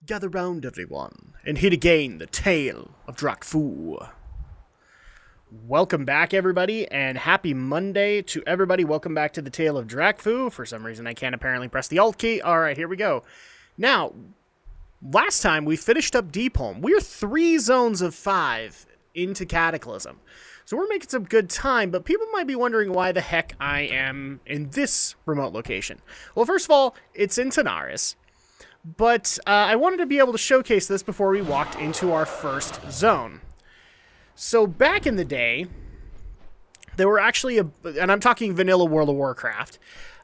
Gather round, everyone, and hear again the tale of Drakfu. Welcome back, everybody, and happy Monday to everybody. Welcome back to the tale of Drakfu. For some reason, I can't apparently press the Alt key. All right, here we go. Now, last time we finished up Deep Home. We're 3 zones of 5 into Cataclysm. So we're making some good time, but people might be wondering why the heck I am in this remote location. Well, first of all, it's in Tanaris. But I wanted to be able to showcase this before we walked into our first zone. So back in the day, there were actually, and I'm talking vanilla World of Warcraft,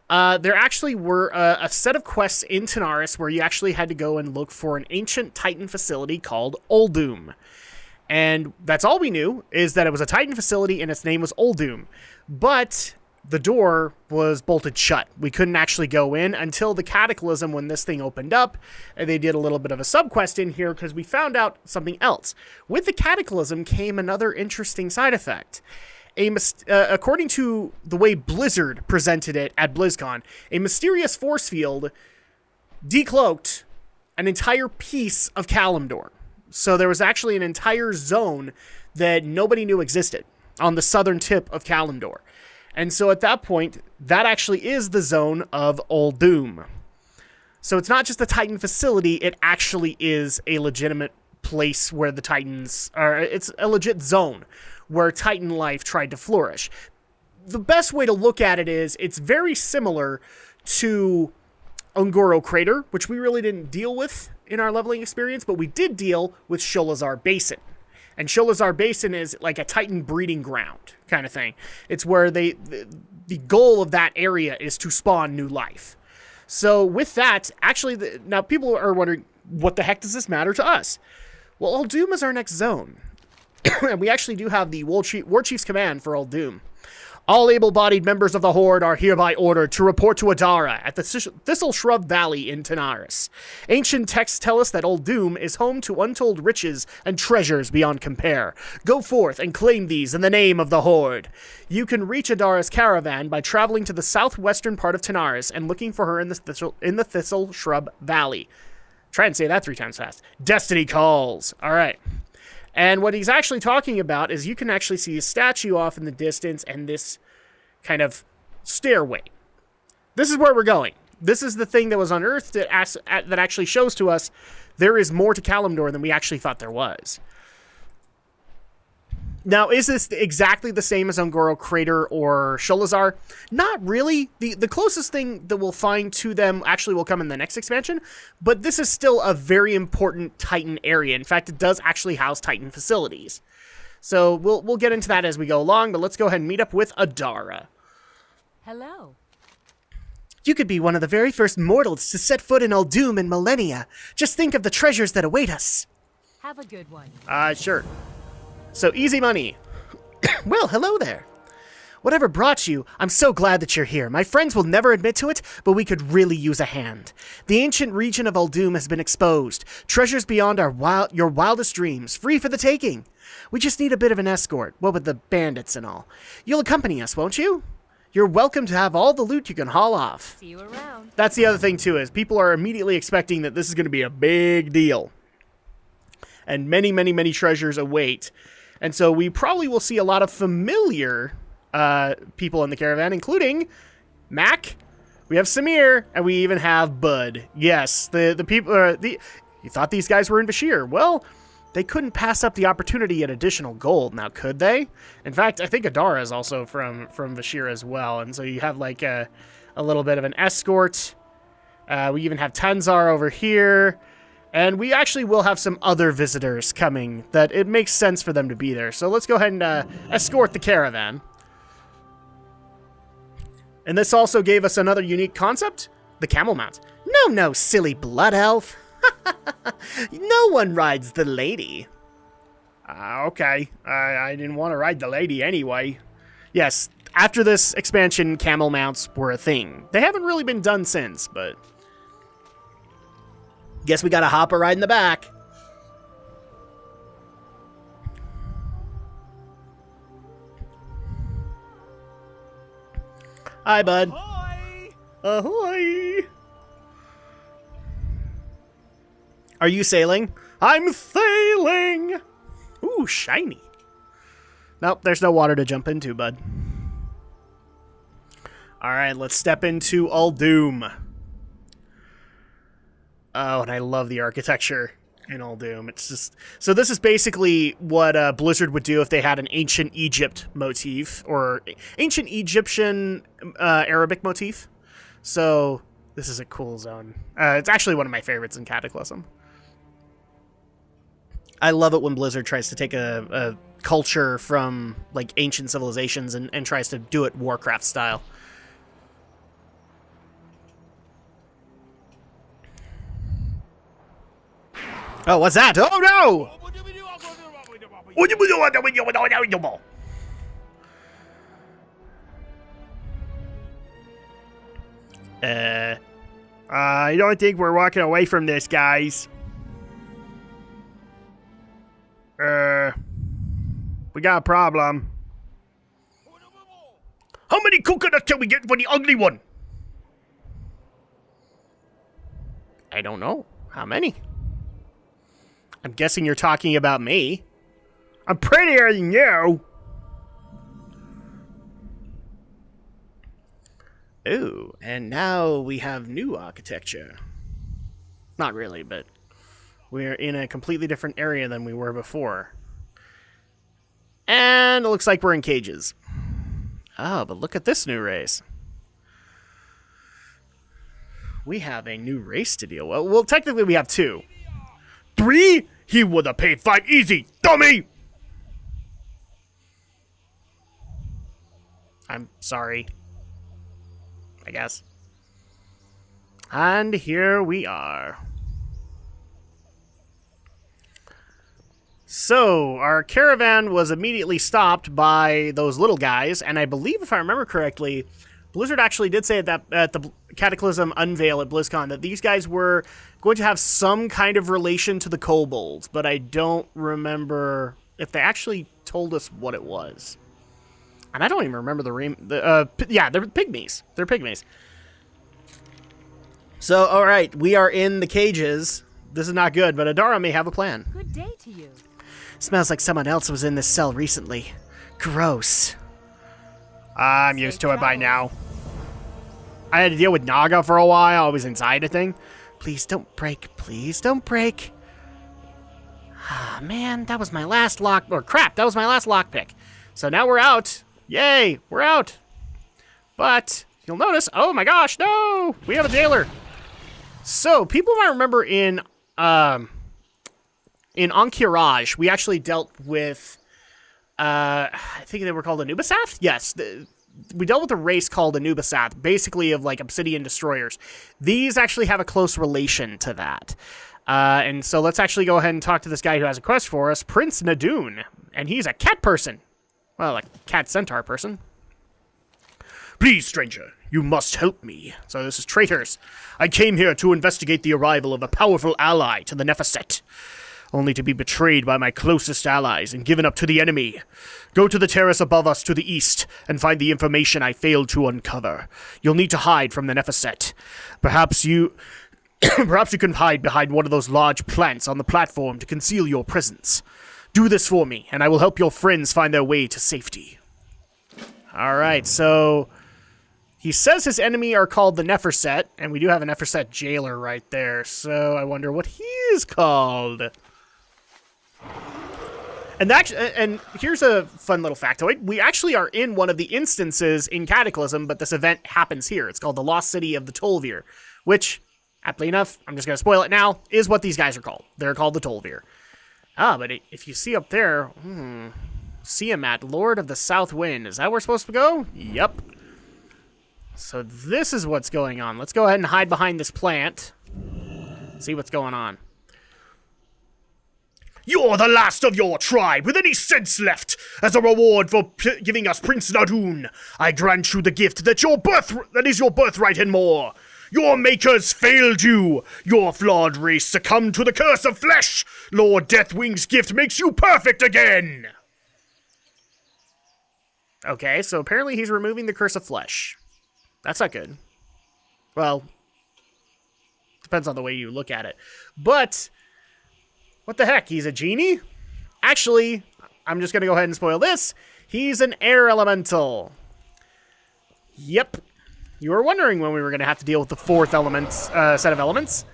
there actually were a set of quests in Tanaris where you actually had to go and look for an ancient Titan facility called Uldum. And that's all we knew, is that it was a Titan facility and its name was Uldum. But the door was bolted shut. We couldn't actually go in until the Cataclysm when this thing opened up. And they did a little bit of a subquest in here because we found out something else. With the Cataclysm came another interesting side effect. According to the way Blizzard presented it at BlizzCon, a mysterious force field decloaked an entire piece of Kalimdor. So there was actually an entire zone that nobody knew existed on the southern tip of Kalimdor. And so at that point, that actually is the zone of Uldum. So it's not just a Titan facility, it actually is a legitimate place where the Titans are. It's a legit zone where Titan life tried to flourish. The best way to look at it is it's very similar to Ungoro Crater, which we really didn't deal with in our leveling experience, but we did deal with Sholazar Basin. And Sholazar Basin is like a Titan breeding ground kind of thing. It's where the goal of that area is to spawn new life. So with that, actually, now people are wondering, what the heck does this matter to us? Well, Uldum is our next zone. And we actually do have the War Chief's command for Uldum. All able-bodied members of the Horde are hereby ordered to report to Adara at the Thistle Shrub Valley in Tanaris. Ancient texts tell us that Uldum is home to untold riches and treasures beyond compare. Go forth and claim these in the name of the Horde. You can reach Adara's caravan by traveling to the southwestern part of Tanaris and looking for her in the Thistle Shrub Valley. Try and say that 3 times fast. Destiny calls. All right. And what he's actually talking about is you can actually see a statue off in the distance and this kind of stairway. This is where we're going. This is the thing that was unearthed that actually shows to us there is more to Kalimdor than we actually thought there was. Now, is this exactly the same as Ungoro Crater or Sholazar? Not really. The closest thing that we'll find to them actually will come in the next expansion, but this is still a very important Titan area. In fact, it does actually house Titan facilities. So we'll get into that as we go along, but let's go ahead and meet up with Adara. Hello. You could be one of the very first mortals to set foot in Uldum in millennia. Just think of the treasures that await us. Have a good one. Sure. So, easy money. Well, hello there. Whatever brought you, I'm so glad that you're here. My friends will never admit to it, but we could really use a hand. The ancient region of Uldum has been exposed. Treasures beyond your wildest dreams, free for the taking. We just need a bit of an escort, what with the bandits and all. You'll accompany us, won't you? You're welcome to have all the loot you can haul off. See you around. That's the other thing, too, is people are immediately expecting that this is going to be a big deal. And many, many, many treasures await. And so we probably will see a lot of familiar people in the caravan, including Mac, we have Samir, and we even have Bud. Yes, the people, you thought these guys were in Bashir. Well, they couldn't pass up the opportunity at additional gold. Now, could they? In fact, I think Adara is also from Bashir as well. And so you have like a little bit of an escort. We even have Tanzar over here. And we actually will have some other visitors coming that it makes sense for them to be there. So let's go ahead and escort the caravan. And this also gave us another unique concept, the camel mount. No, silly blood elf. No one rides the lady. Okay. I didn't want to ride the lady anyway. Yes, after this expansion, camel mounts were a thing. They haven't really been done since, but guess we got a hopper ride in the back. Hi, bud. Ahoy! Ahoy! Are you sailing? I'm sailing! Ooh, shiny. Nope, there's no water to jump into, bud. Alright, let's step into Uldum. Oh, and I love the architecture in Uldum. It's just... So this is basically what Blizzard would do if they had an ancient Egypt motif, or ancient Egyptian Arabic motif. So this is a cool zone. It's actually one of my favorites in Cataclysm. I love it when Blizzard tries to take a culture from like ancient civilizations and tries to do it Warcraft style. Oh, what's that? Oh no! I don't think we're walking away from this, guys. We got a problem. How many coconuts can we get for the ugly one? I don't know. How many? I'm guessing you're talking about me. I'm prettier than you. Ooh, and now we have new architecture. Not really, but we're in a completely different area than we were before. And it looks like we're in cages. Oh, but look at this new race. We have a new race to deal with. Well, technically we have 2. 3? He would have paid 5 easy, dummy! I'm sorry. I guess. And here we are. So, our caravan was immediately stopped by those little guys, and I believe, if I remember correctly, Blizzard actually did say that at the Cataclysm unveil at BlizzCon that these guys were going to have some kind of relation to the kobolds, but I don't remember if they actually told us what it was. And I don't even remember yeah, they're pygmies. They're pygmies. So, all right, we are in the cages. This is not good, but Adara may have a plan. Good day to you. Smells like someone else was in this cell recently. Gross. I'm used to it by now. I had to deal with Naga for a while. I was inside a thing. Please don't break. Please don't break. Ah, man, that was my last lock... Or crap, that was my last lockpick. So now we're out. Yay, we're out. But you'll notice... Oh my gosh, no! We have a jailer. So, people might remember in Ankh-Kiraj, we actually dealt with... I think they were called Anubisath? Yes, we dealt with a race called Anubisath, basically of like obsidian destroyers. These actually have a close relation to that. And so let's actually go ahead and talk to this guy who has a quest for us, Prince Nadoon. And he's a cat person. Well, a cat centaur person. Please, stranger, you must help me. So this is traitors. I came here to investigate the arrival of a powerful ally to the Nephestet, only to be betrayed by my closest allies and given up to the enemy. Go to the terrace above us to the east and find the information I failed to uncover. You'll need to hide from the Nephestet. Perhaps you can hide behind one of those large plants on the platform to conceal your presence. Do this for me, and I will help your friends find their way to safety. Alright, so... He says his enemy are called the Nephestet, and we do have a Nephestet jailer right there, so I wonder what he is called. And here's a fun little factoid. We actually are in one of the instances in Cataclysm, but this event happens here. It's called the Lost City of the Tol'vir, which, aptly enough, I'm just going to spoil it now, is what these guys are called. They're called the Tol'vir. Ah, but if you see up there, see him at Lord of the South Wind. Is that where we're supposed to go? Yep. So this is what's going on. Let's go ahead and hide behind this plant. See what's going on. You're the last of your tribe with any sense left. As a reward for giving us Prince Nadoon, I grant you the gift that is your birthright and more. Your makers failed you. Your flawed race succumbed to the curse of flesh. Lord Deathwing's gift makes you perfect again. Okay, so apparently he's removing the curse of flesh. That's not good. Well, depends on the way you look at it. But What the heck? He's a genie? Actually, I'm just going to go ahead and spoil this. He's an air elemental. Yep. You were wondering when we were going to have to deal with the fourth set of elements.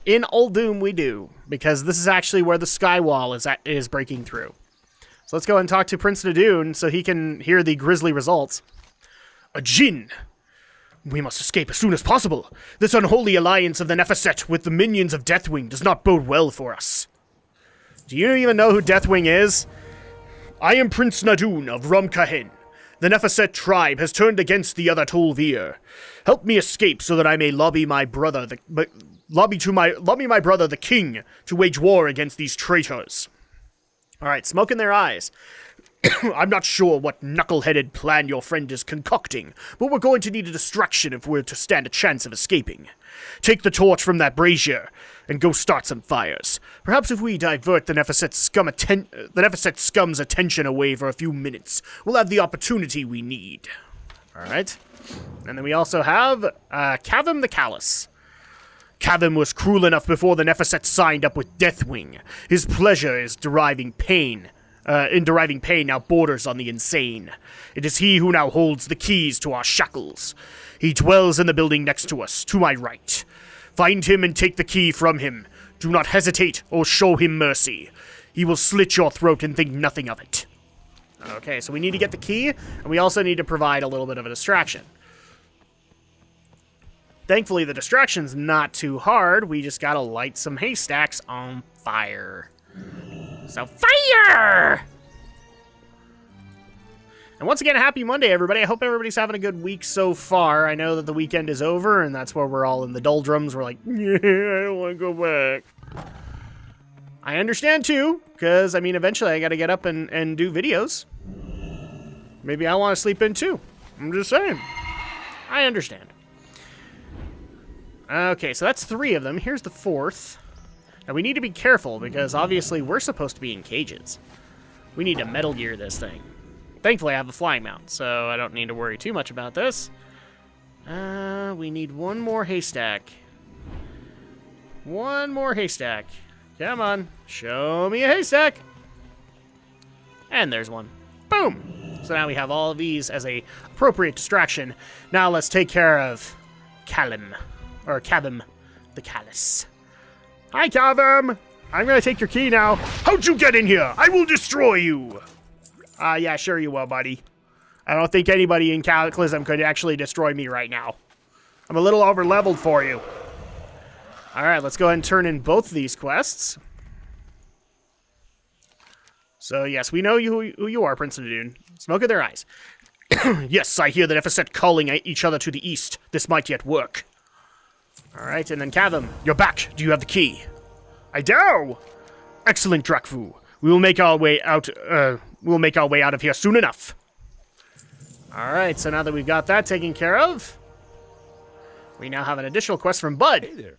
In Uldum, we do, because this is actually where the sky wall is breaking through. So let's go and talk to Prince Nadoon so he can hear the grisly results. A djinn! We must escape as soon as possible. This unholy alliance of the Nefeset with the minions of Deathwing does not bode well for us. Do you even know who Deathwing is? I am Prince Nadoon of Rumkahin. The Nefeset tribe has turned against the other Tol'vir. Help me escape so that I may lobby my brother, the king, to wage war against these traitors. All right, smoke in their eyes. I'm not sure what knuckle-headed plan your friend is concocting, but we're going to need a distraction if we're to stand a chance of escaping. Take the torch from that brazier and go start some fires. Perhaps if we divert the Nefeset scum's attention away for a few minutes, we'll have the opportunity we need. All right. And then we also have Kavim the Callous. Kavim was cruel enough before the Nefeset signed up with Deathwing. His pleasure is deriving pain now borders on the insane. It is he who now holds the keys to our shackles. He dwells in the building next to us, to my right. Find him and take the key from him. Do not hesitate or show him mercy. He will slit your throat and think nothing of it. Okay, so we need to get the key, and we also need to provide a little bit of a distraction. Thankfully, the distraction's not too hard. We just gotta light some haystacks on fire. So, fire! And once again, happy Monday, everybody. I hope everybody's having a good week so far. I know that the weekend is over, and that's where we're all in the doldrums. We're like, yeah, I don't want to go back. I understand, too, because, I mean, eventually I gotta get up and do videos. Maybe I want to sleep in, too. I'm just saying. I understand. Okay, so that's 3 of them. Here's the 4th. Now, we need to be careful, because obviously we're supposed to be in cages. We need to Metal Gear this thing. Thankfully, I have a flying mount, so I don't need to worry too much about this. We need one more haystack. One more haystack. Come on, show me a haystack. And there's one. Boom! So now we have all of these as a appropriate distraction. Now let's take care of Kavim the Callous. Hi, Kavim! I'm gonna take your key now. How'd you get in here? I will destroy you! Yeah, sure you will, buddy. I don't think anybody in Cataclysm could actually destroy me right now. I'm a little over-leveled for you. Alright, let's go ahead and turn in both of these quests. So, yes, we know who you are, Prince Nadoon. Smoke in their eyes. Yes, I hear the Nefeset calling each other to the east. This might yet work. Alright, and then Kavim, you're back. Do you have the key? I do! Excellent, Drakfu. We will make our way out of here soon enough. Alright, so now that we've got that taken care of, we now have an additional quest from Bud. Hey there.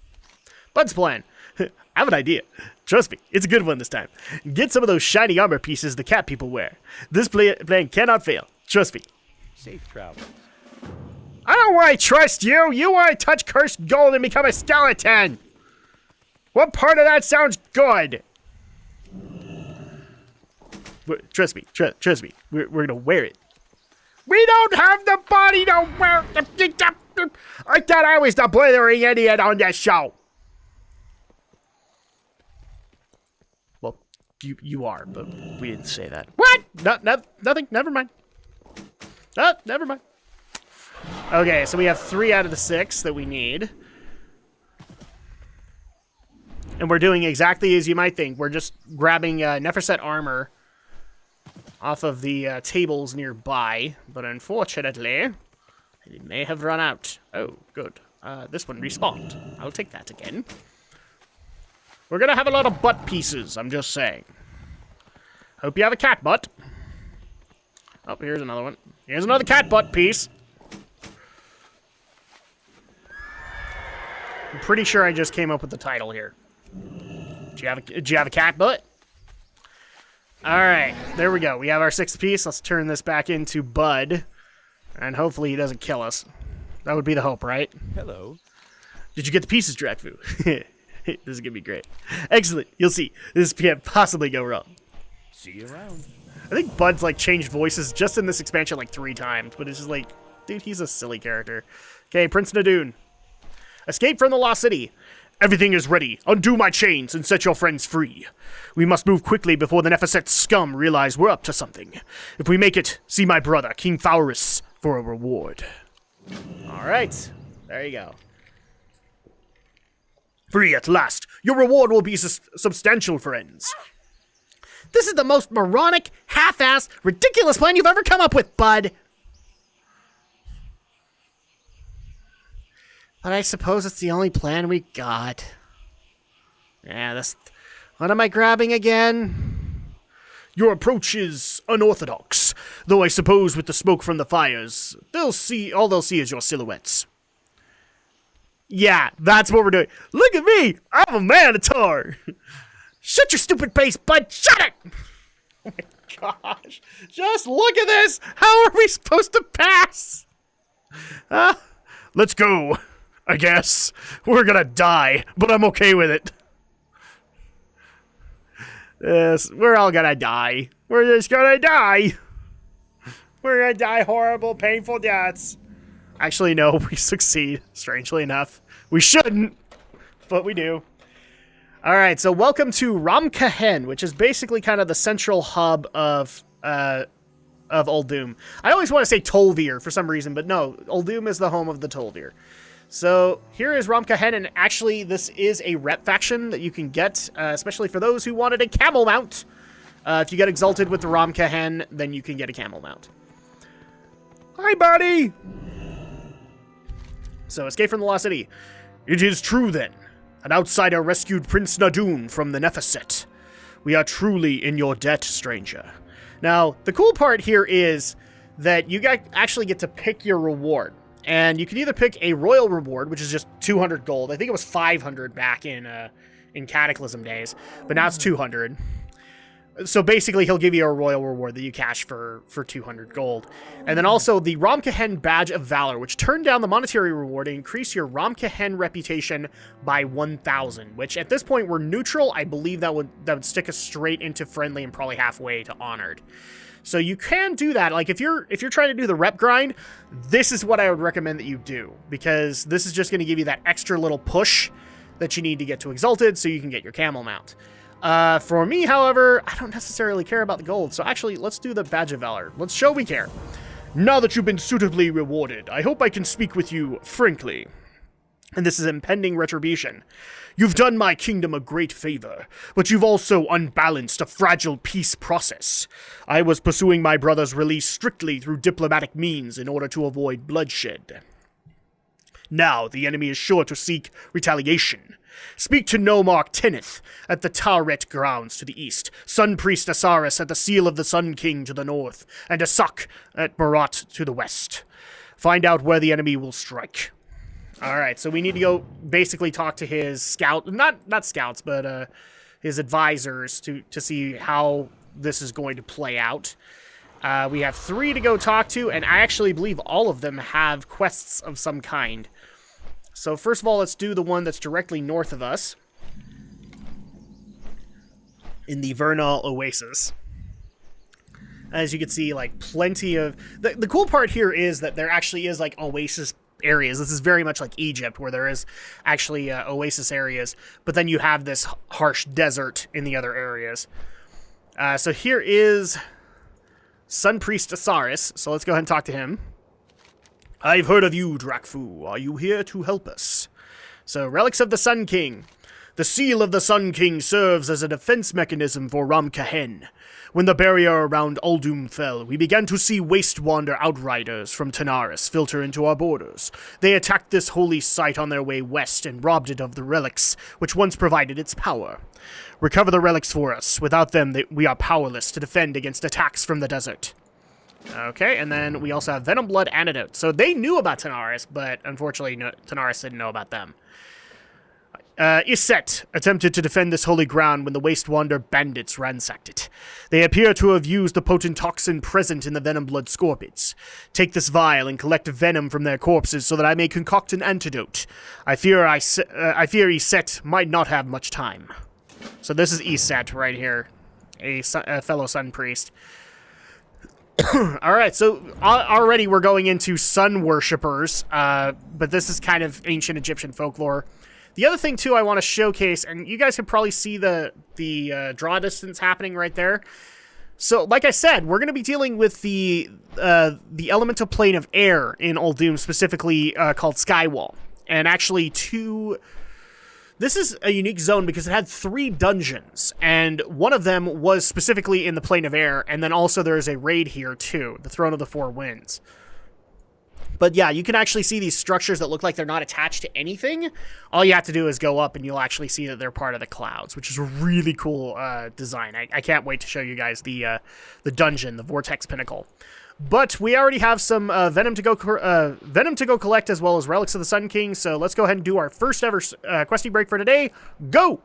Bud's plan. I have an idea. Trust me, it's a good one this time. Get some of those shiny armor pieces the cat people wear. This plan cannot fail. Trust me. Safe travel. I don't want to trust you. You want to touch cursed gold and become a skeleton. What part of that sounds good? Trust me. Trust me. We're going to wear it. We don't have the body to wear it. I thought I was the blithering idiot on this show. Well, you are, but we didn't say that. What? No, nothing. Never mind. Never mind. Okay, so we have 3 out of the 6 that we need. And we're doing exactly as you might think. We're just grabbing Nefeset armor off of the tables nearby. But unfortunately, it may have run out. Oh, good. This one respawned. I'll take that again. We're going to have a lot of butt pieces, I'm just saying. Hope you have a cat butt. Oh, here's another one. Here's another cat butt piece. I'm pretty sure I just came up with the title here. Did you have a cat butt? Alright, there we go. We have our 6th piece. Let's turn this back into Bud. And hopefully he doesn't kill us. That would be the hope, right? Hello. Did you get the pieces, Drakfu? This is gonna be great. Excellent. You'll see. This can't possibly go wrong. See you around. I think Bud's like changed voices just in this expansion like 3 times, but it's just like, dude, he's a silly character. Okay, Prince Nadoon. Escape from the Lost City. Everything is ready. Undo my chains and set your friends free. We must move quickly before the Nephiset scum realize we're up to something. If we make it, see my brother, King Faurus, for a reward. Alright. There you go. Free at last. Your reward will be substantial, friends. This is the most moronic, half-assed, ridiculous plan you've ever come up with, Bud. But I suppose it's the only plan we got. Yeah, that's... What am I grabbing again? Your approach is unorthodox, though I suppose with the smoke from the fires, all they'll see is your silhouettes. Yeah, that's what we're doing. Look at me! I'm a Minotaur! Shut your stupid face, Bud! Shut it! Oh my gosh. Just look at this! How are we supposed to pass? Let's go. I guess. We're gonna die, but I'm okay with it. Yes, we're all gonna die. We're just gonna die. We're gonna die horrible, painful deaths. Actually, no, we succeed, strangely enough. We shouldn't, but we do. Alright, so welcome to Ramkahen, which is basically kind of the central hub of Uldum. I always want to say Tol'vir for some reason, but no, Uldum is the home of the Tol'vir. So here is Ramkahen, and actually this is a rep faction that you can get, especially for those who wanted a camel mount. If you get exalted with the Ramkahen, then you can get a camel mount. Hi, buddy! So, escape from the Lost City. It is true, then. An outsider rescued Prince Nadoon from the Nephiset. We are truly in your debt, stranger. Now, the cool part here is that you actually get to pick your reward. And you can either pick a royal reward, which is just 200 gold. I think it was 500 back in Cataclysm days, but now it's 200. So basically, he'll give you a royal reward that you cash for 200 gold. And then also the Ramkahen Badge of Valor, which turned down the monetary reward and increase your Ramkahen reputation by 1,000, which at this point we're neutral. I believe that would stick us straight into friendly and probably halfway to honored. So you can do that. Like if you're trying to do the rep grind, this is what I would recommend that you do, because this is just going to give you that extra little push that you need to get to exalted so you can get your camel mount. For me, however, I don't necessarily care about the gold. So actually, let's do the Badge of Valor. Let's show we care. Now that you've been suitably rewarded, I hope I can speak with you frankly. And this is impending retribution. You've done my kingdom a great favor, but you've also unbalanced a fragile peace process. I was pursuing my brother's release strictly through diplomatic means in order to avoid bloodshed. Now the enemy is sure to seek retaliation. Speak to Nomarch Teneth at the Taret grounds to the east, Sun Priest Asaris at the Seal of the Sun King to the north, and Asak at Barat to the west. Find out where the enemy will strike. Alright, so we need to go basically talk to his scout, not scouts, but his advisors to see how this is going to play out. We have 3 to go talk to, and I actually believe all of them have quests of some kind. So first of all, let's do the one that's directly north of us, in the Vernal Oasis. As you can see, like, plenty of... The cool part here is that there actually is, like, oasis areas. This is very much like Egypt, where there is actually oasis areas, but then you have this harsh desert in the other areas. So here is Sun Priest Asaris, so let's go ahead and talk to him. I've heard of you, Drakfu. Are you here to help us? So, Relics of the Sun King. The Seal of the Sun King serves as a defense mechanism for Ramkahen. When the barrier around Uldum fell, we began to see Wastewander outriders from Tanaris filter into our borders. They attacked this holy site on their way west and robbed it of the relics, which once provided its power. Recover the relics for us. Without them, we are powerless to defend against attacks from the desert. Okay, and then we also have Venom Blood Antidote. So they knew about Tanaris, but unfortunately Tanaris didn't know about them. Iset attempted to defend this holy ground when the Waste Wander bandits ransacked it. They appear to have used the potent toxin present in the venom blood scorpids. Take this vial and collect venom from their corpses so that I may concoct an antidote. I fear Iset might not have much time. So this is Iset right here, a fellow sun priest. Alright, so already we're going into sun worshippers, but this is kind of ancient Egyptian folklore. The other thing, too, I want to showcase, and you guys can probably see the draw distance happening right there. So, like I said, we're going to be dealing with the elemental plane of air in Uldum, specifically called Skywall. And actually, this is a unique zone because it had 3 dungeons, and one of them was specifically in the plane of air, and then also there is a raid here, too, the Throne of the Four Winds. But yeah, you can actually see these structures that look like they're not attached to anything. All you have to do is go up and you'll actually see that they're part of the clouds, which is a really cool design. I can't wait to show you guys the dungeon, the Vortex Pinnacle. But we already have some venom to go collect, as well as relics of the Sun King. So let's go ahead and do our first ever questy break for today. Go!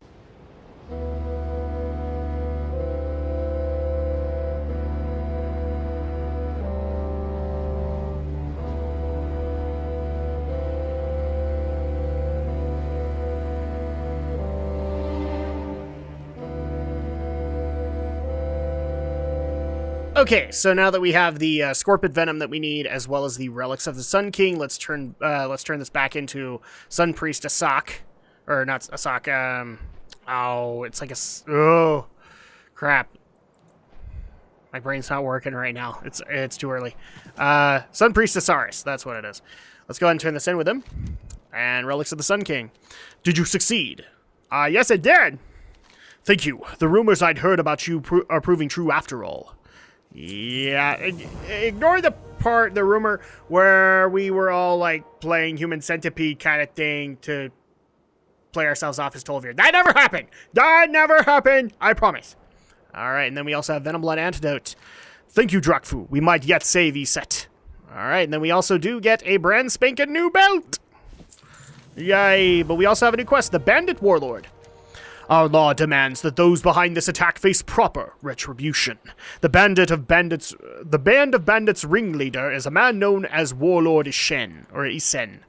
Okay, so now that we have the Scorpid Venom that we need, as well as the Relics of the Sun King, let's turn this back into Sun Priest Asak. Or not Asak, it's like oh, crap. My brain's not working right now. It's too early. Sun Priest Osiris, that's what it is. Let's go ahead and turn this in with him. And Relics of the Sun King. Did you succeed? Yes, I did. Thank you. The rumors I'd heard about you are proving true after all. Yeah, ignore the rumor where we were all, like, playing Human Centipede kind of thing to play ourselves off as Tol'vir. That never happened! That never happened! I promise. Alright, and then we also have Venom Blood Antidote. Thank you, Drakfu. We might yet save Iset. Alright, and then we also do get a brand spanking new belt! Yay, but we also have a new quest, the Bandit Warlord. Our law demands that those behind this attack face proper retribution. The band of bandits ringleader is a man known as Warlord Isen.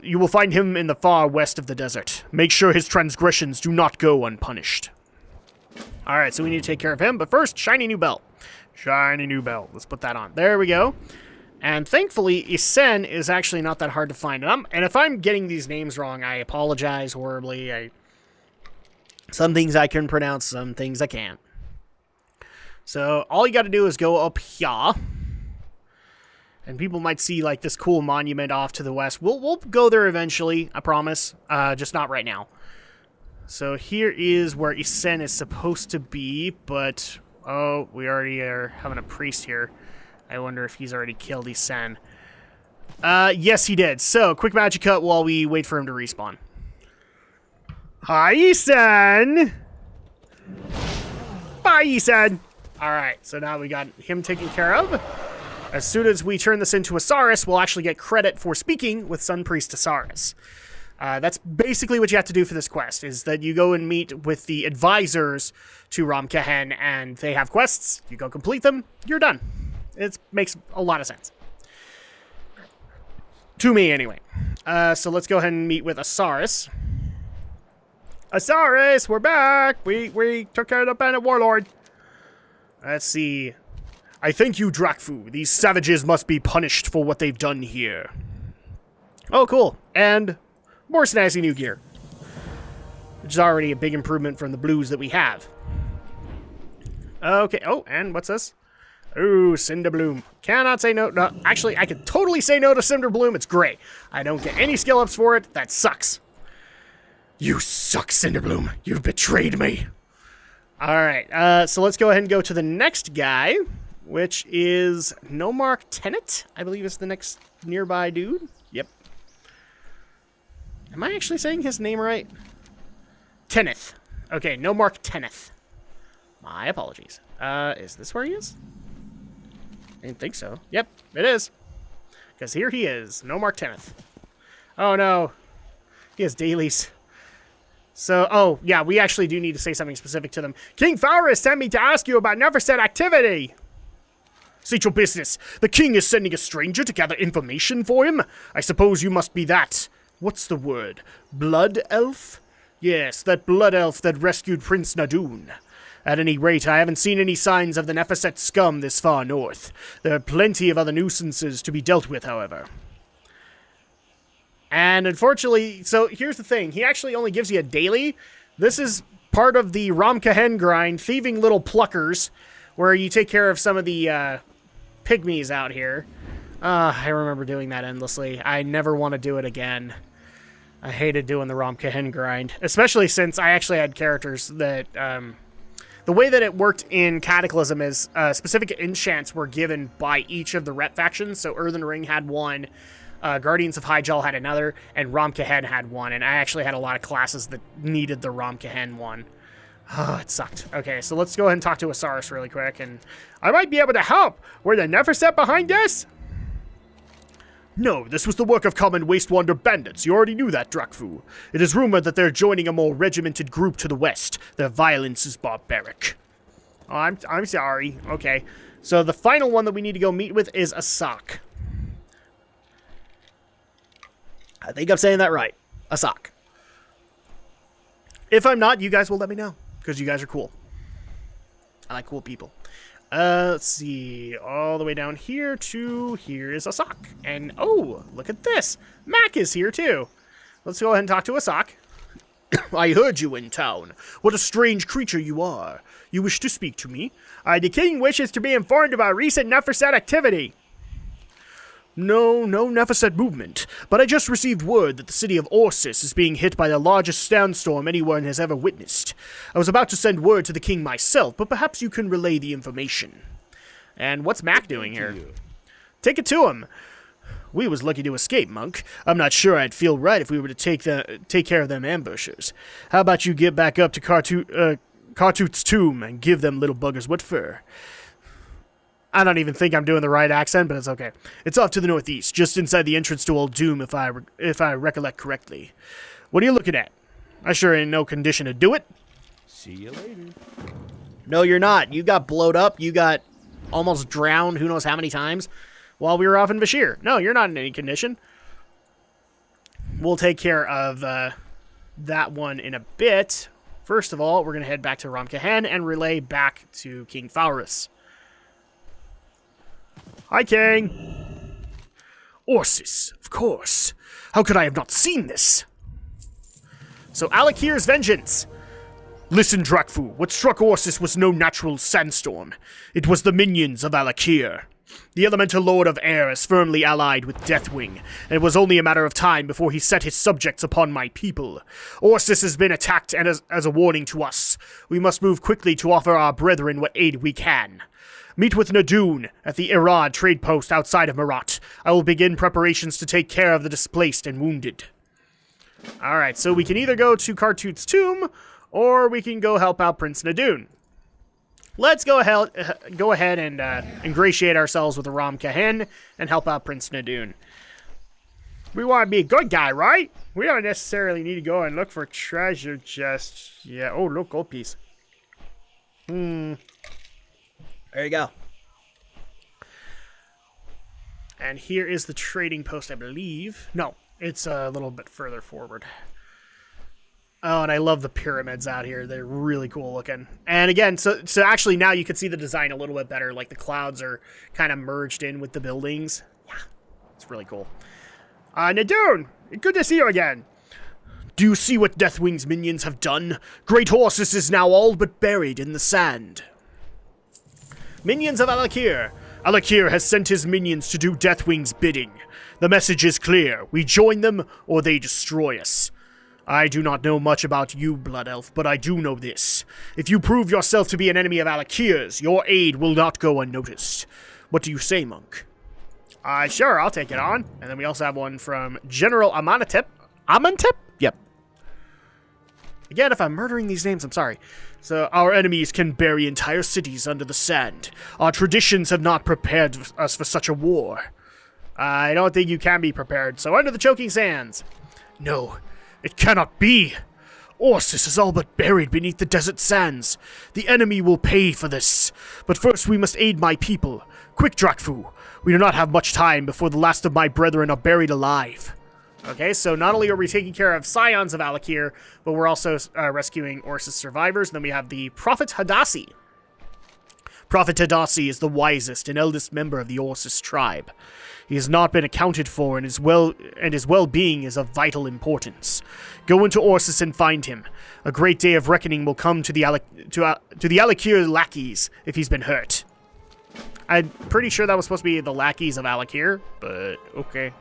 You will find him in the far west of the desert. Make sure his transgressions do not go unpunished. Alright, so we need to take care of him, but first, shiny new belt. Shiny new belt. Let's put that on. There we go. And thankfully, Isen is actually not that hard to find. And if I'm getting these names wrong, I apologize horribly. Some things I can pronounce, some things I can't. So all you got to do is go up here. And people might see like this cool monument off to the west. We'll go there eventually, I promise. Just not right now. So here is where Isen is supposed to be, but oh, we already are having a priest here. I wonder if he's already killed Isen. Yes, he did. So quick magic cut while we wait for him to respawn. Hi, Isen! Bye, Isen! Alright, so now we got him taken care of. As soon as we turn this into Osiris, we'll actually get credit for speaking with Sun Priest Osiris. That's basically what you have to do for this quest, is that you go and meet with the advisors to Ram-Kehen, and they have quests. You go complete them, you're done. It makes a lot of sense. To me, anyway. So let's go ahead and meet with Osiris. Osiris, we're back! We took care of the Bandit Warlord. Let's see. I thank you, Drakfu. These savages must be punished for what they've done here. Oh, cool. And more snazzy new gear. Which is already a big improvement from the blues that we have. Okay. Oh, and what's this? Ooh, Cinderbloom. Cannot say no. No, actually, I can totally say no to Cinderbloom. It's great. I don't get any skill ups for it. That sucks. You suck, Cinderbloom. You've betrayed me. Alright, so let's go ahead and go to the next guy, which is Nomark Tenet, I believe is the next nearby dude. Yep. Am I actually saying his name right? Teneth. Okay, Nomark Teneth. My apologies. Is this where he is? I didn't think so. Yep, it is. Because here he is, Nomark Teneth. Oh no. He has dailies. So, oh, yeah, we actually do need to say something specific to them. King Faris sent me to ask you about Neverset activity. State your business. The king is sending a stranger to gather information for him? I suppose you must be that. What's the word? Blood elf? Yes, that blood elf that rescued Prince Nadoon. At any rate, I haven't seen any signs of the Neverset scum this far north. There are plenty of other nuisances to be dealt with, however. And unfortunately, so here's the thing. He actually only gives you a daily. This is part of the Rom-Kahen grind, Thieving Little Pluckers, where you take care of some of the pygmies out here. I remember doing that endlessly. I never want to do it again. I hated doing the Rom-Kahen grind, especially since I actually had characters that... the way that it worked in Cataclysm is specific enchants were given by each of the rep factions. So Earthen Ring had one, Guardians of Hyjal had another, and Rom-Kahen had one. And I actually had a lot of classes that needed the Rom-Kahen one. Oh, it sucked. Okay, so let's go ahead and talk to Osiris really quick, and I might be able to help. Were the Neverset behind this? No, this was the work of common Wastewander bandits. You already knew that, Drakfu. It is rumored that they're joining a more regimented group to the west. Their violence is barbaric. Oh, I'm sorry. Okay, so the final one that we need to go meet with is Asak. I think I'm saying that right. Asak. If I'm not, you guys will let me know, because you guys are cool. I like cool people. Let's see, all the way down here to here is Asak. And, oh, look at this. Mac is here, too. Let's go ahead and talk to Asak. I heard you in town. What a strange creature you are. You wish to speak to me? The king wishes to be informed about recent Neverset activity. No Neverset movement, but I just received word that the city of Orsis is being hit by the largest sandstorm anyone has ever witnessed. I was about to send word to the king myself, but perhaps you can relay the information. And what's Mac doing here? Take it to him. We was lucky to escape, Monk. I'm not sure I'd feel right if we were to take care of them ambushers. How about you get back up to Kartut's tomb and give them little buggers what for? I don't even think I'm doing the right accent, but it's okay. It's off to the northeast, just inside the entrance to Uldum, if I recollect correctly. What are you looking at? I sure ain't no condition to do it. See you later. No, you're not. You got blowed up. You got almost drowned who knows how many times while we were off in Bashir. No, you're not in any condition. We'll take care of that one in a bit. First of all, we're going to head back to Rom-Kahen and relay back to King Faris. Hi, King. Orsis, of course. How could I have not seen this? So, Alakir's vengeance. Listen, Drakfu, what struck Orsis was no natural sandstorm. It was the minions of Alakir. The elemental lord of air is firmly allied with Deathwing, and it was only a matter of time before he set his subjects upon my people. Orsis has been attacked, and as a warning to us, we must move quickly to offer our brethren what aid we can. Meet with Nadoon at the Irad trade post outside of Marat. I will begin preparations to take care of the displaced and wounded. Alright, so we can either go to Kartut's tomb, or we can go help out Prince Nadoon. Let's go ahead and ingratiate ourselves with the Rom-Kahen and help out Prince Nadoon. We want to be a good guy, right? We don't necessarily need to go and look for treasure just yet. Oh, look, gold piece. There you go. And here is the trading post, I believe. No, it's a little bit further forward. Oh, and I love the pyramids out here. They're really cool looking. And again, so actually now you can see the design a little bit better. Like the clouds are kind of merged in with the buildings. Yeah, it's really cool. Nadoon, good to see you again. Do you see what Deathwing's minions have done? Great Horses is now all but buried in the sand. Minions of Alakir. Alakir has sent his minions to do Deathwing's bidding. The message is clear. We join them, or they destroy us. I do not know much about you, Blood Elf, but I do know this. If you prove yourself to be an enemy of Alakir's, your aid will not go unnoticed. What do you say, Monk? Sure, I'll take it on. And then we also have one from General Amanatep. Amantep? Yep. Again, if I'm murdering these names, I'm sorry. So, our enemies can bury entire cities under the sand. Our traditions have not prepared us for such a war. I don't think you can be prepared, so under the choking sands. No, it cannot be. Orsis is all but buried beneath the desert sands. The enemy will pay for this. But first we must aid my people. Quick, Drakfu. We do not have much time before the last of my brethren are buried alive. Okay, so not only are we taking care of Scions of Alakir, but we're also rescuing Orsis survivors. And then we have the Prophet Hadassi. Prophet Hadassi is the wisest and eldest member of the Orsis tribe. He has not been accounted for, and his well-being is of vital importance. Go into Orsis and find him. A great day of reckoning will come to the Alakir lackeys if he's been hurt. I'm pretty sure that was supposed to be the lackeys of Alakir, but okay.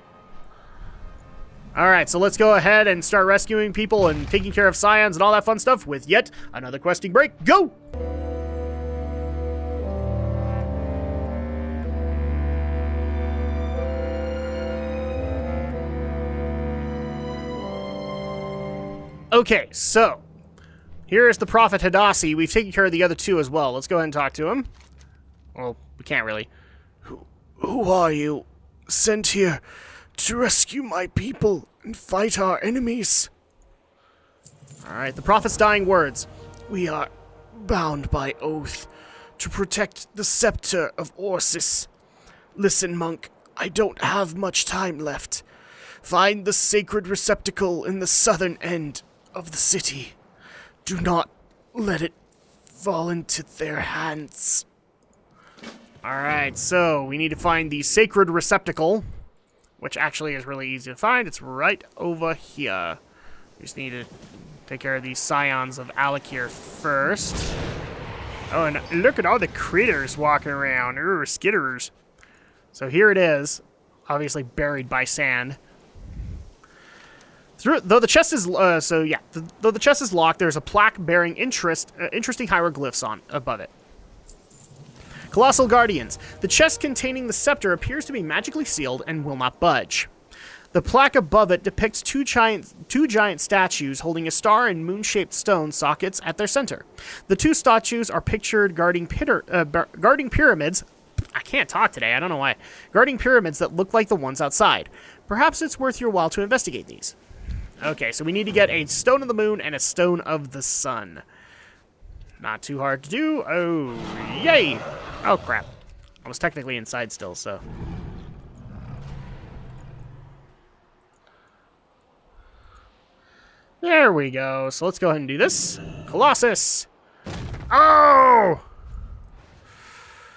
Alright, so let's go ahead and start rescuing people and taking care of Scions and all that fun stuff with yet another questing break. Go! Okay, so here is the Prophet Hadassi. We've taken care of the other two as well. Let's go ahead and talk to him. Well, we can't really. Who are you? Sent here to rescue my people and fight our enemies. Alright, the Prophet's dying words. We are bound by oath to protect the scepter of Orsis. Listen, monk, I don't have much time left. Find the sacred receptacle in the southern end of the city. Do not let it fall into their hands. Alright, so we need to find the sacred receptacle, which actually is really easy to find. It's right over here. We just need to take care of these Scions of Alakir first. Oh, and look at all the critters walking around. Ooh, skitters. So here it is, obviously buried by sand. Though the chest is though the chest is locked, there's a plaque bearing interesting hieroglyphs above it. Colossal Guardians. The chest containing the scepter appears to be magically sealed and will not budge. The plaque above it depicts two giant statues holding a star and moon-shaped stone sockets at their center. The two statues are pictured guarding pyramids. I can't talk today, I don't know why. Guarding pyramids that look like the ones outside. Perhaps it's worth your while to investigate these. Okay, so we need to get a stone of the moon and a stone of the sun. Not too hard to do. Oh, yay! Oh, crap. I was technically inside still, so. There we go. So let's go ahead and do this. Colossus! Oh!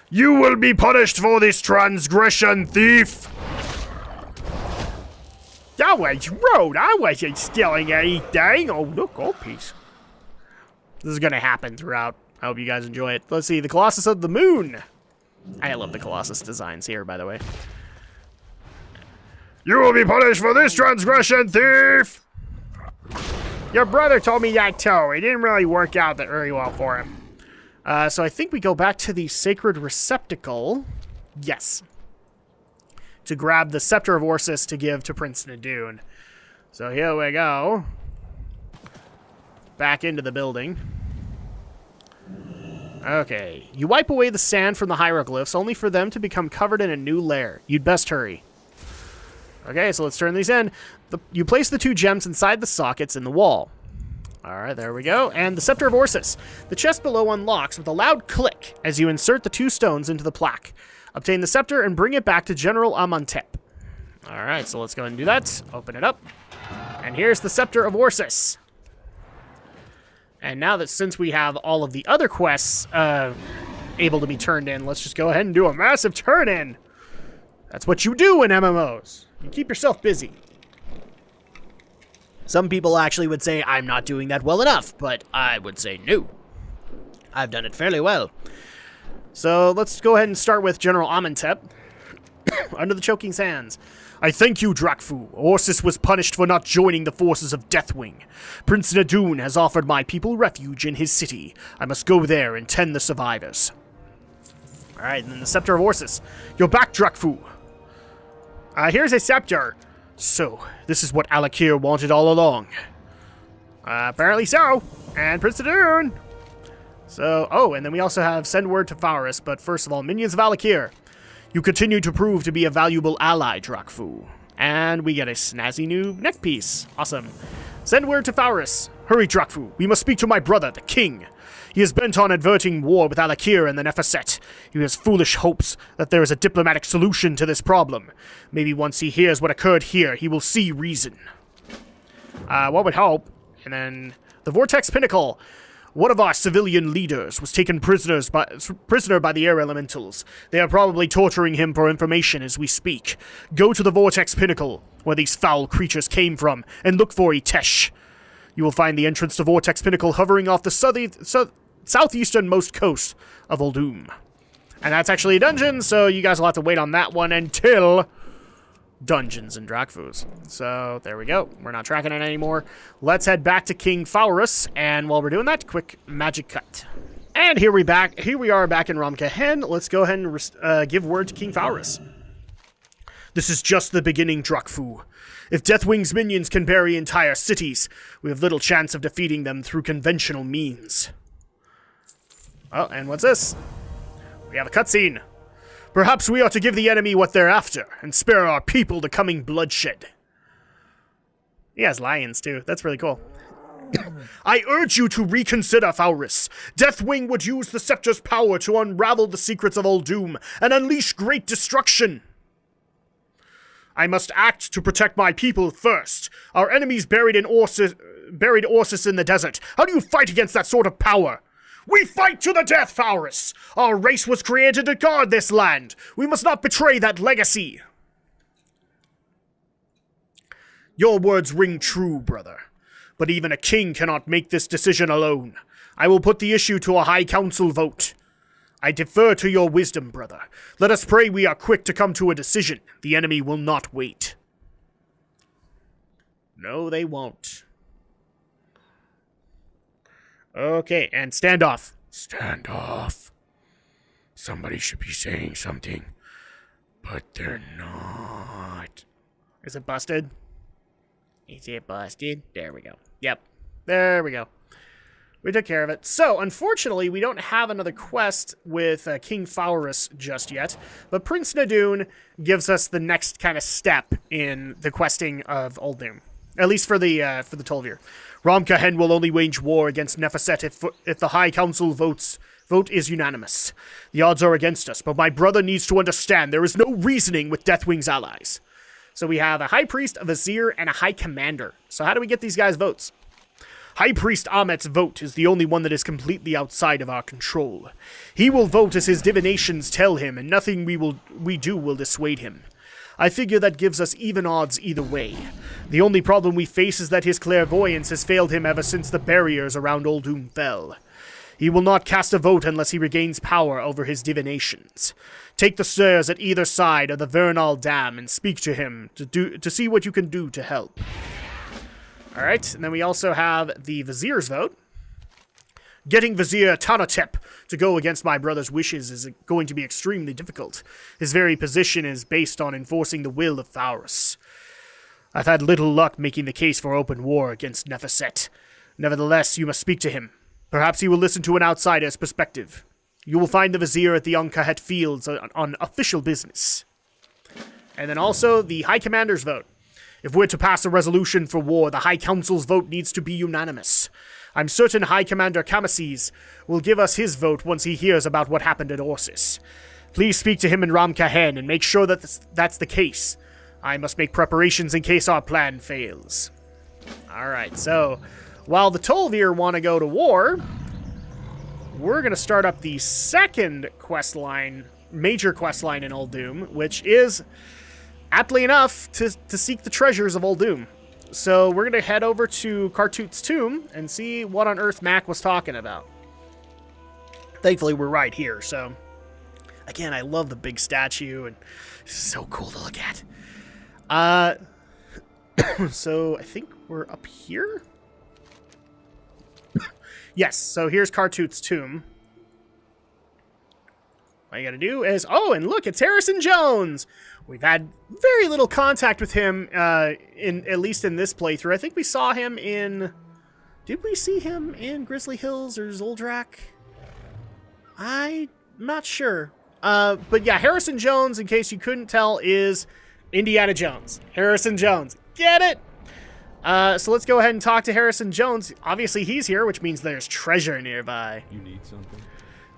You will be punished for this transgression, thief! That was rude. I wasn't stealing anything. Oh, look, gold piece. This is going to happen throughout. I hope you guys enjoy it. Let's see. The Colossus of the Moon. I love the Colossus designs here, by the way. You will be punished for this transgression, thief! Your brother told me that too. It didn't really work out that very well for him. So I think we go back to the sacred receptacle. Yes. To grab the Scepter of Orsis to give to Prince Nadoon. So here we go. Back into the building. Okay. You wipe away the sand from the hieroglyphs, only for them to become covered in a new layer. You'd best hurry. Okay, so let's turn these in. You place the two gems inside the sockets in the wall. Alright, there we go. And the Scepter of Orsis. The chest below unlocks with a loud click as you insert the two stones into the plaque. Obtain the scepter and bring it back to General Amantep. Alright, so let's go ahead and do that. Open it up. And here's the Scepter of Orsis. And now that since we have all of the other quests able to be turned in, let's just go ahead and do a massive turn-in. That's what you do in MMOs. You keep yourself busy. Some people actually would say I'm not doing that well enough, but I would say no. I've done it fairly well. So let's go ahead and start with General Amantep. Under the choking sands. I thank you, Drakfu. Orsis was punished for not joining the forces of Deathwing. Prince Nadoon has offered my people refuge in his city. I must go there and tend the survivors. Alright, and then the Scepter of Orsis. You're back, Drakfu. Here's a scepter. So, this is what Alakir wanted all along. Apparently so. And Prince Nadoon. So, oh, and then we also have Send Word to Faris, but first of all, Minions of Alakir. You continue to prove to be a valuable ally, Drakfu. And we get a snazzy new neck piece. Awesome. Send word to Faurus. Hurry, Drakfu. We must speak to my brother, the king. He is bent on averting war with Alakir and the Nefeset. He has foolish hopes that there is a diplomatic solution to this problem. Maybe once he hears what occurred here, he will see reason. What would help? And then the Vortex Pinnacle. One of our civilian leaders was taken prisoner by the air elementals. They are probably torturing him for information as we speak. Go to the Vortex Pinnacle, where these foul creatures came from, and look for Itesh. You will find the entrance to Vortex Pinnacle hovering off the southeasternmost coast of Uldum. And that's actually a dungeon, so you guys will have to wait on that one until Dungeons and Drakfus. So there we go. We're not tracking it anymore. Let's head back to King Faurus, and while we're doing that, quick magic cut. And here we are back in Ramkahen. Let's go ahead and give word to King Faurus. This is just the beginning, Drakfu. If Deathwing's minions can bury entire cities, we have little chance of defeating them through conventional means. Oh, and what's this? We have a cutscene. Perhaps we ought to give the enemy what they're after, and spare our people the coming bloodshed. He has lions, too. That's really cool. I urge you to reconsider, Faurus. Deathwing would use the scepter's power to unravel the secrets of Uldum and unleash great destruction. I must act to protect my people first. Our enemies buried Orsis in the desert. How do you fight against that sort of power? We fight to the death, Faurus! Our race was created to guard this land. We must not betray that legacy. Your words ring true, brother. But even a king cannot make this decision alone. I will put the issue to a High Council vote. I defer to your wisdom, brother. Let us pray we are quick to come to a decision. The enemy will not wait. No, they won't. Okay, and standoff. Standoff. Somebody should be saying something, but they're not. Is it busted? Is it busted? There we go. Yep. There we go. We took care of it. So, unfortunately, we don't have another quest with King Faurus just yet, but Prince Nadoon gives us the next kind of step in the questing of Uldum. At least for the Tol'vir. Ramkahen will only wage war against Nefeset if the High Council vote is unanimous. The odds are against us, but my brother needs to understand there is no reasoning with Deathwing's allies. So we have a High Priest, a Vizier, and a High Commander. So how do we get these guys' votes? High Priest Amet's vote is the only one that is completely outside of our control. He will vote as his divinations tell him, and nothing we do will dissuade him. I figure that gives us even odds either way. The only problem we face is that his clairvoyance has failed him ever since the barriers around Uldum fell. He will not cast a vote unless he regains power over his divinations. Take the stairs at either side of the Vernal Dam and speak to him to see what you can do to help. Alright, and then we also have the Vizier's vote. Getting Vizier Tanotep to go against my brother's wishes is going to be extremely difficult. His very position is based on enforcing the will of Faurus. I've had little luck making the case for open war against Nefeset. Nevertheless, you must speak to him. Perhaps he will listen to an outsider's perspective. You will find the Vizier at the Ankahet Fields on official business. And then also the High Commander's vote. If we're to pass a resolution for war, the High Council's vote needs to be unanimous. I'm certain High Commander Kamases will give us his vote once he hears about what happened at Orsis. Please speak to him in Ramkahen and make sure that that's the case. I must make preparations in case our plan fails. Alright, so while the Tol'vir want to go to war, we're going to start up the second quest line, major quest line in Uldum, which is, aptly enough, to seek the treasures of Uldum. So we're going to head over to Kartut's tomb and see what on earth Mac was talking about. Thankfully, we're right here, so... Again, I love the big statue, and it's so cool to look at. So I think we're up here? Yes, so here's Kartut's tomb. All you gotta do is... Oh, and look, it's Harrison Jones! We've had very little contact with him, at least in this playthrough. I think we saw him in... Did we see him in Grizzly Hills or Drak? I'm not sure. But yeah, Harrison Jones, in case you couldn't tell, is Indiana Jones. Harrison Jones. Get it? So let's go ahead and talk to Harrison Jones. Obviously, he's here, which means there's treasure nearby. You need something?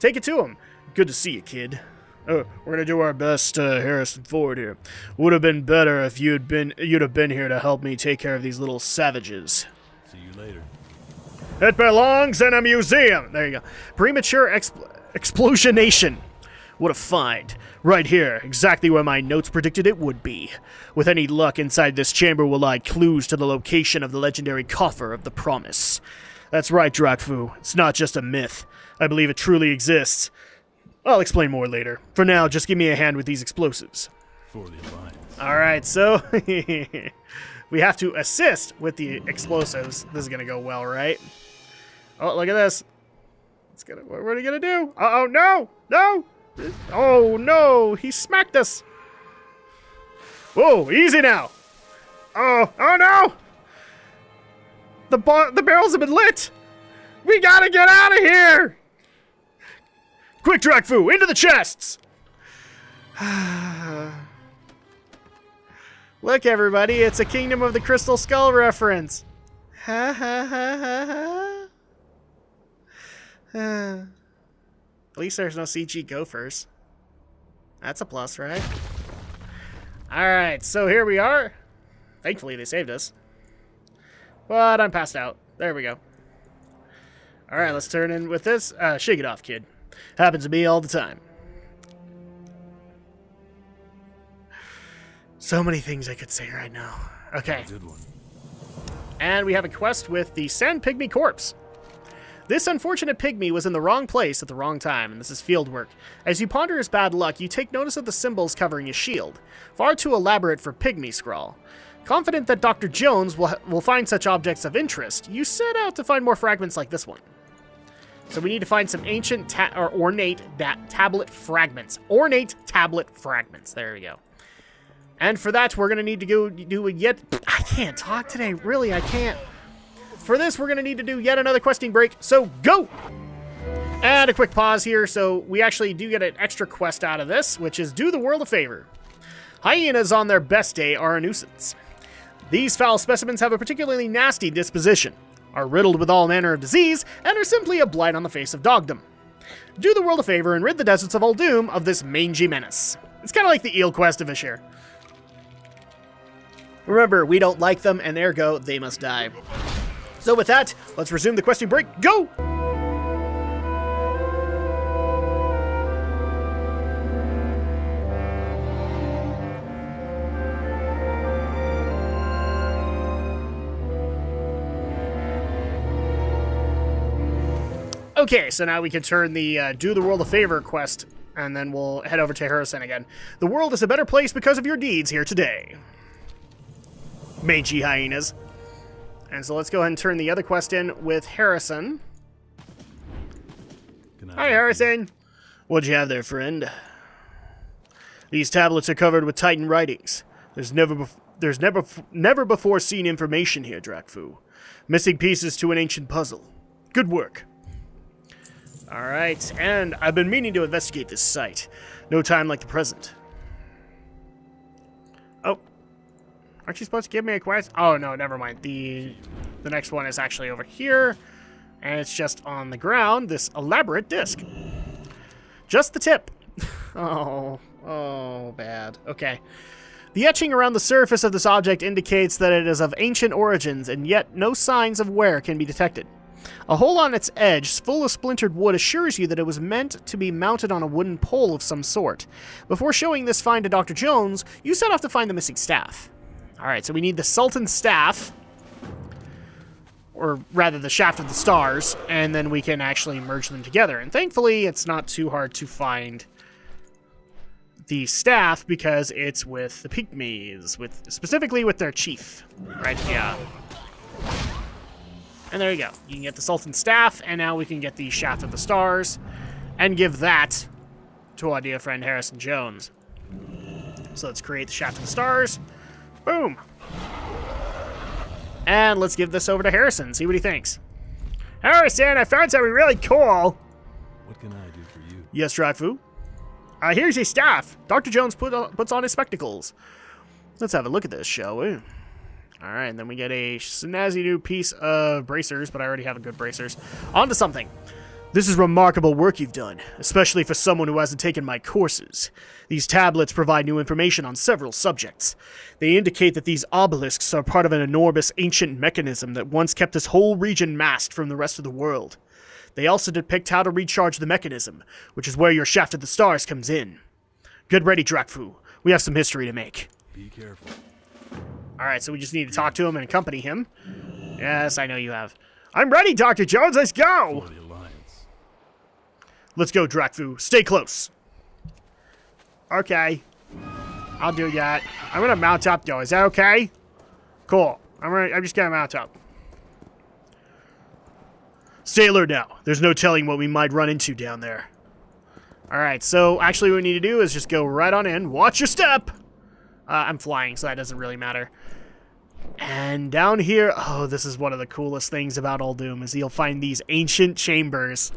Take it to him. Good to see you, kid. Oh, we're gonna do our best, Harrison Ford here. Would have been better if you'd have been here to help me take care of these little savages. See you later. It belongs in a museum. There you go. Premature explosionation. What a find. Right here, exactly where my notes predicted it would be. With any luck, inside this chamber will lie clues to the location of the legendary coffer of the promise. That's right, Drakfu. It's not just a myth. I believe it truly exists. I'll explain more later. For now, just give me a hand with these explosives. For the Alliance. Alright, so we have to assist with the explosives. This is going to go well, right? Oh, look at this. What are you going to do? Uh-oh, no! No! Oh, no! He smacked us! Whoa, easy now! Oh no! The barrels have been lit! We gotta get out of here! Quick, Drakfu, into the chests! Look, everybody, it's a Kingdom of the Crystal Skull reference. Ha ha ha ha ha. At least there's no CG gophers. That's a plus, right? Alright, so here we are. Thankfully, they saved us. But I'm passed out. There we go. Alright, let's turn in with this. Shake it off, kid. Happens to me all the time. So many things I could say right now. Okay. Good one. And we have a quest with the Sand Pygmy Corpse. This unfortunate pygmy was in the wrong place at the wrong time, and this is field work. As you ponder his bad luck, you take notice of the symbols covering his shield. Far too elaborate for pygmy scrawl. Confident that Dr. Jones will find such objects of interest, you set out to find more fragments like this one. So we need to find some ancient or ornate tablet fragments. Ornate tablet fragments. There we go. And for that, we're going to need to go do I can't talk today. Really, I can't. For this, we're going to need to do yet another questing break, so go! And a quick pause here, so we actually do get an extra quest out of this, which is do the world a favor. Hyenas on their best day are a nuisance. These foul specimens have a particularly nasty disposition, are riddled with all manner of disease, and are simply a blight on the face of dogdom. Do the world a favor and rid the deserts of Uldum of this mangy menace. It's kind of like the eel quest of Ishir. Remember, we don't like them, and ergo, they must die. So with that, let's resume the questing break. Go! Okay, so now we can turn the Do the World a Favor quest, and then we'll head over to Harrison again. The world is a better place because of your deeds here today. Mangy hyenas. And so let's go ahead and turn the other quest in with Harrison. Hi, Harrison. What'd you have there, friend? These tablets are covered with Titan writings. There's never before seen information here, Drakfu. Missing pieces to an ancient puzzle. Good work. Alright, and I've been meaning to investigate this site. No time like the present. Oh. Aren't you supposed to give me a quest? Oh, no, never mind. The next one is actually over here. And it's just on the ground, this elaborate disc. Just the tip. Oh, bad. Okay. The etching around the surface of this object indicates that it is of ancient origins, and yet no signs of wear can be detected. A hole on its edge, full of splintered wood, assures you that it was meant to be mounted on a wooden pole of some sort. Before showing this find to Dr. Jones, you set off to find the missing staff. Alright, so we need the Sultan's staff, or rather the Shaft of the Stars, and then we can actually merge them together. And thankfully, it's not too hard to find the staff because it's with the Pygmies, specifically with their chief. Right, yeah. And there you go. You can get the Sultan's staff, and now we can get the Shaft of the Stars, and give that to our dear friend Harrison Jones. So let's create the Shaft of the Stars. Boom! And let's give this over to Harrison, see what he thinks. Harrison, I found something really cool! What can I do for you? Yes, Drakfu? Here's his staff. Dr. Jones puts on his spectacles. Let's have a look at this, shall we? Alright, and then we get a snazzy new piece of bracers, but I already have a good bracers. On to something. This is remarkable work you've done, especially for someone who hasn't taken my courses. These tablets provide new information on several subjects. They indicate that these obelisks are part of an enormous ancient mechanism that once kept this whole region masked from the rest of the world. They also depict how to recharge the mechanism, which is where your Shaft of the Stars comes in. Get ready, Drakfu. We have some history to make. Be careful. Alright, so we just need to talk to him and accompany him. Yes, I know you have. I'm ready, Dr. Jones, let's go! For the Alliance. Let's go, Drakfu. Stay close. Okay. I'll do that. I'm gonna mount up, though. Is that okay? Cool. I'm just gonna mount up. Stay alert now. There's no telling what we might run into down there. Alright, so actually what we need to do is just go right on in. Watch your step! I'm flying, so that doesn't really matter. And down here, oh, this is one of the coolest things about Uldum, is you'll find these ancient chambers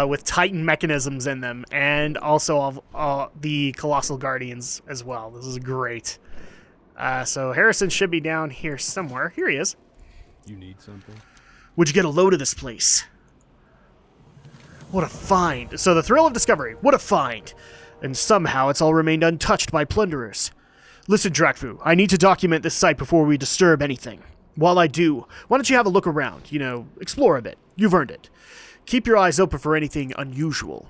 with Titan mechanisms in them, and also the Colossal Guardians as well. This is great. So Harrison should be down here somewhere. Here he is. You need something? Would you get a load of this place? What a find. So the thrill of discovery. What a find. And somehow it's all remained untouched by plunderers. Listen, Drakfu, I need to document this site before we disturb anything. While I do, why don't you have a look around? You know, explore a bit. You've earned it. Keep your eyes open for anything unusual.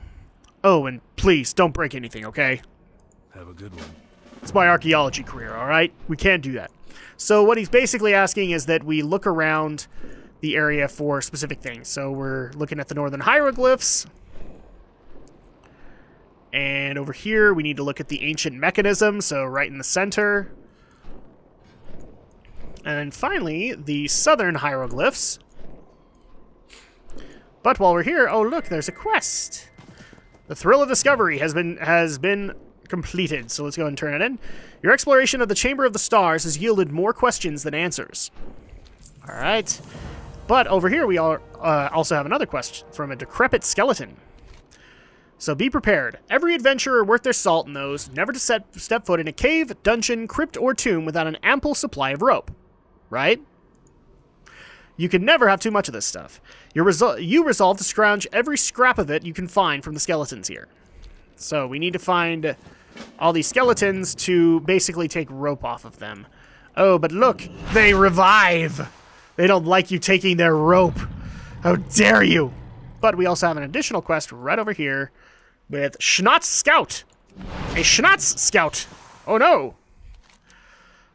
Oh, and please, don't break anything, okay? Have a good one. It's my archaeology career, alright? We can't do that. So what he's basically asking is that we look around the area for specific things. So we're looking at the northern hieroglyphs. And over here, we need to look at the ancient mechanism, so right in the center. And then finally, the southern hieroglyphs. But while we're here, oh look, there's a quest. The thrill of discovery has been completed, so let's go ahead and turn it in. Your exploration of the Chamber of the Stars has yielded more questions than answers. All right. But over here, we also have another quest from a decrepit skeleton. So be prepared. Every adventurer worth their salt knows never to step foot in a cave, dungeon, crypt, or tomb without an ample supply of rope. Right? You can never have too much of this stuff. You resolve to scrounge every scrap of it you can find from the skeletons here. So we need to find all these skeletons to basically take rope off of them. Oh, but look, they revive. They don't like you taking their rope. How dare you? But we also have an additional quest right over here with Schnatz Scout. A Schnatz Scout. Oh no.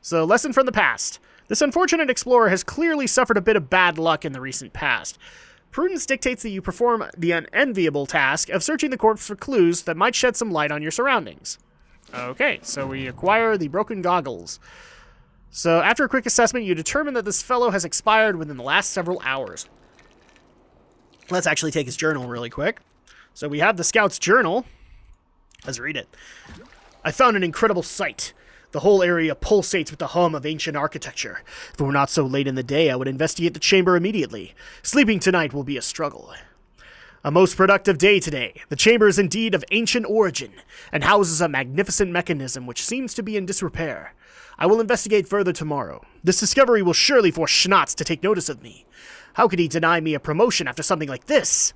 So, lesson from the past. This unfortunate explorer has clearly suffered a bit of bad luck in the recent past. Prudence dictates that you perform the unenviable task of searching the corpse for clues that might shed some light on your surroundings. Okay, so we acquire the broken goggles. So, after a quick assessment, you determine that this fellow has expired within the last several hours. Let's actually take his journal really quick. So we have the scout's journal. Let's read it. I found an incredible sight. The whole area pulsates with the hum of ancient architecture. If it were not so late in the day, I would investigate the chamber immediately. Sleeping tonight will be a struggle. A most productive day today. The chamber is indeed of ancient origin, and houses a magnificent mechanism which seems to be in disrepair. I will investigate further tomorrow. This discovery will surely force Schnatz to take notice of me. How could he deny me a promotion after something like this?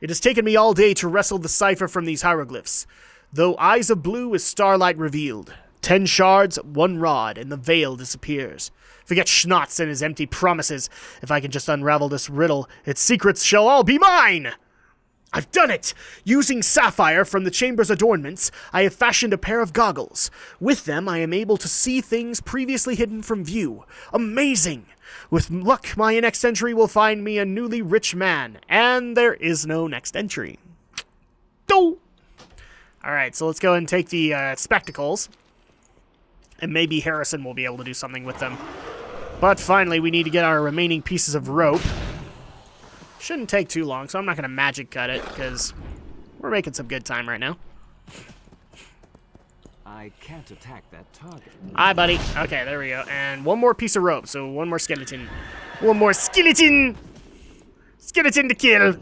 It has taken me all day to wrestle the cipher from these hieroglyphs. Though eyes of blue is starlight revealed. 10 shards, 1 rod, and the veil disappears. Forget Schnatz and his empty promises. If I can just unravel this riddle, its secrets shall all be mine! I've done it! Using sapphire from the chamber's adornments, I have fashioned a pair of goggles. With them, I am able to see things previously hidden from view. Amazing! With luck, my next entry will find me a newly rich man, and there is no next entry. Do! Alright, so let's go and take the spectacles. And maybe Harrison will be able to do something with them. But finally, we need to get our remaining pieces of rope. Shouldn't take too long, so I'm not going to magic cut it, because we're making some good time right now. I can't attack that target. Hi, buddy. Okay, there we go. And one more piece of rope, so one more skeleton. One more skeleton! Skeleton to kill!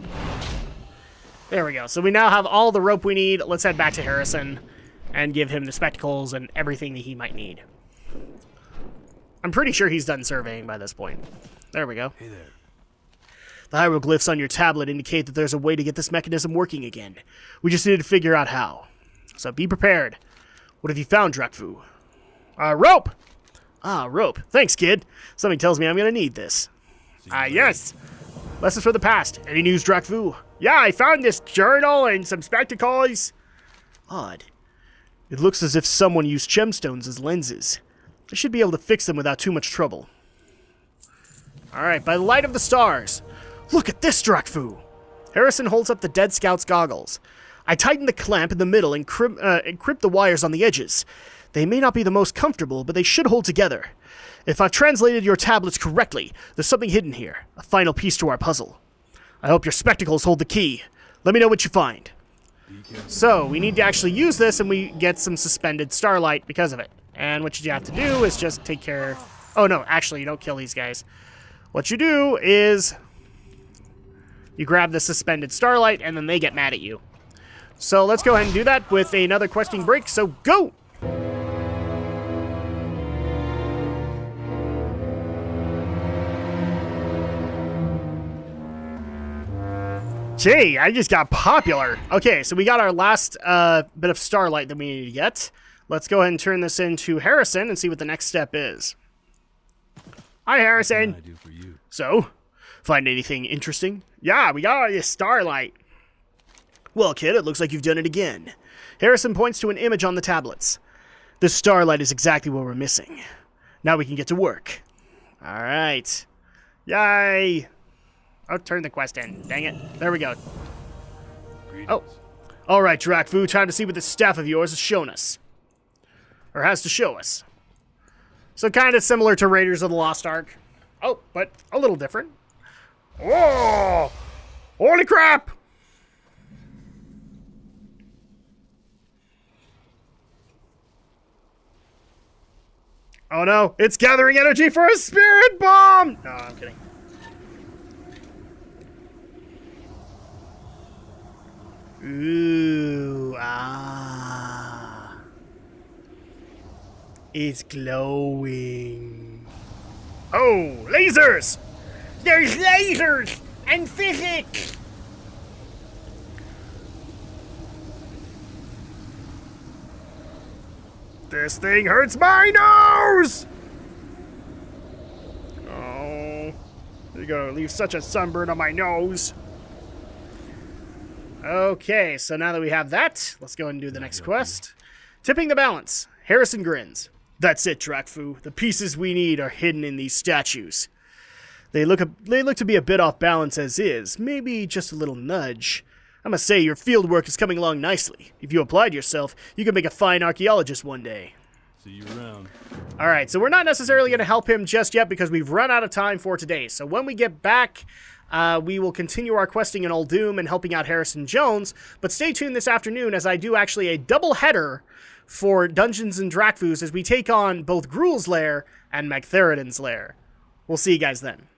There we go. So we now have all the rope we need. Let's head back to Harrison and give him the spectacles and everything that he might need. I'm pretty sure he's done surveying by this point. There we go. Hey there. The hieroglyphs on your tablet indicate that there's a way to get this mechanism working again. We just need to figure out how. So be prepared. What have you found, Drakfu? Rope! Ah, rope. Thanks, kid. Something tells me I'm gonna need this. Yes. Lessons for the past. Any news, Drakfu? Yeah, I found this journal and some spectacles. Odd. It looks as if someone used gemstones as lenses. I should be able to fix them without too much trouble. Alright, by the light of the stars. Look at this, Drakfu! Harrison holds up the Dead Scout's goggles. I tighten the clamp in the middle and crimp the wires on the edges. They may not be the most comfortable, but they should hold together. If I've translated your tablets correctly, there's something hidden here. A final piece to our puzzle. I hope your spectacles hold the key. Let me know what you find. So, we need to actually use this, and we get some suspended starlight because of it. And what you have to do is just take care... Oh, no, actually, you don't kill these guys. What you do is... you grab the suspended starlight, and then they get mad at you. So let's go ahead and do that with another questing break, so go! Gee, I just got popular. Okay, so we got our last bit of starlight that we need to get. Let's go ahead and turn this into Harrison and see what the next step is. Hi, Harrison. What can I do for you? So, find anything interesting? Yeah, we got this starlight. Well, kid, it looks like you've done it again. Harrison points to an image on the tablets. This starlight is exactly what we're missing. Now we can get to work. All right. Yay. Oh, turn the quest in. Dang it. There we go. Greetings. Oh. All right, Drakfu, time to see what this staff of yours has shown us. Or has to show us. So kind of similar to Raiders of the Lost Ark. Oh, but a little different. Whoa! Holy crap! Oh no, it's gathering energy for a spirit bomb! No, I'm kidding. Ooh, ah. It's glowing. Oh, lasers! There's lasers and physics! This thing hurts my nose! Oh, you're gonna leave such a sunburn on my nose. Okay, so now that we have that, let's go and do the next quest. Tipping the balance. Harrison grins. That's it, Drakfu. The pieces we need are hidden in these statues. They look to be a bit off balance as is. Maybe just a little nudge. I must say, your field work is coming along nicely. If you applied yourself, you could make a fine archaeologist one day. See you around. Alright, so we're not necessarily going to help him just yet because we've run out of time for today. So when we get back, we will continue our questing in Uldum and helping out Harrison Jones. But stay tuned this afternoon as I do actually a double header for Dungeons and Drakfus as we take on both Gruul's lair and Magtheridon's lair. We'll see you guys then.